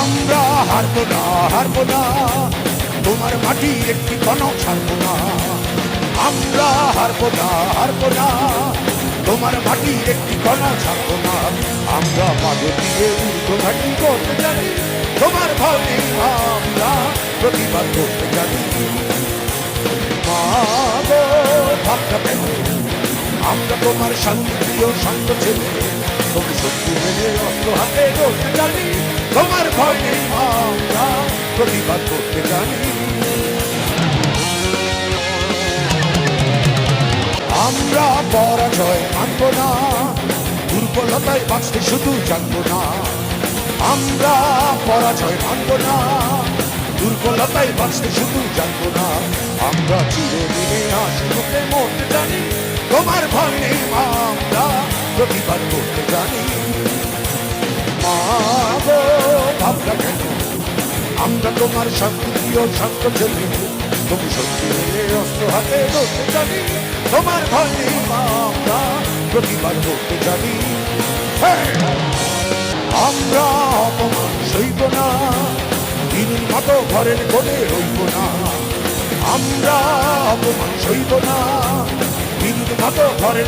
আমরা হারবো না, হারবো না, তোমার মাটির একটি কণাও ছাড়বো না। আমরা হারবো না, হারবো না, তোমার মাটির একটি কণাও ছাড়বো না। আমরা পাদে দিয়ে উর্ধ্বঘাটি করতে জানি, তোমার ভয় নেই, আমরা প্রতিবাদ করতে জানি। মা গো ভাবটা কেন, আমরা তোমার শান্তিপ্রিয় শান্ত ছেলে, তুমি শত্রু মেনে অস্ত্র হাতে করতে জানি, তোমার ভয় নেই, আমরা প্রতিবাদ করতে জানি। আমরা পরাজয় মানব না, দুর্বলতায় বাঁচতে শুধু জানবো না। আমরা পরাজয় মানব না, দুর্বলতায় বাঁচতে শুধু জানবো না। আমরা চিরদিনে হাসিমুখে মরতে জানি, তোমার ভয় নেই, আমরা প্রতিবাদ করতে জানি। মা গো ভাবনা কেন, আমরা তোমার শান্তিপ্রিয় শান্ত ছেলে, তুমি শক্তি মেনে অস্ত্র হাতে ধরতে জানি, তোমার ভয় নেই, আমরা প্রতিবাদ করতে জানি। আমরা অপমান সইব না, দিনের মতো ঘরের কোণে রইব না। আমরা অপমান সইব না, দিনের মতো ঘরের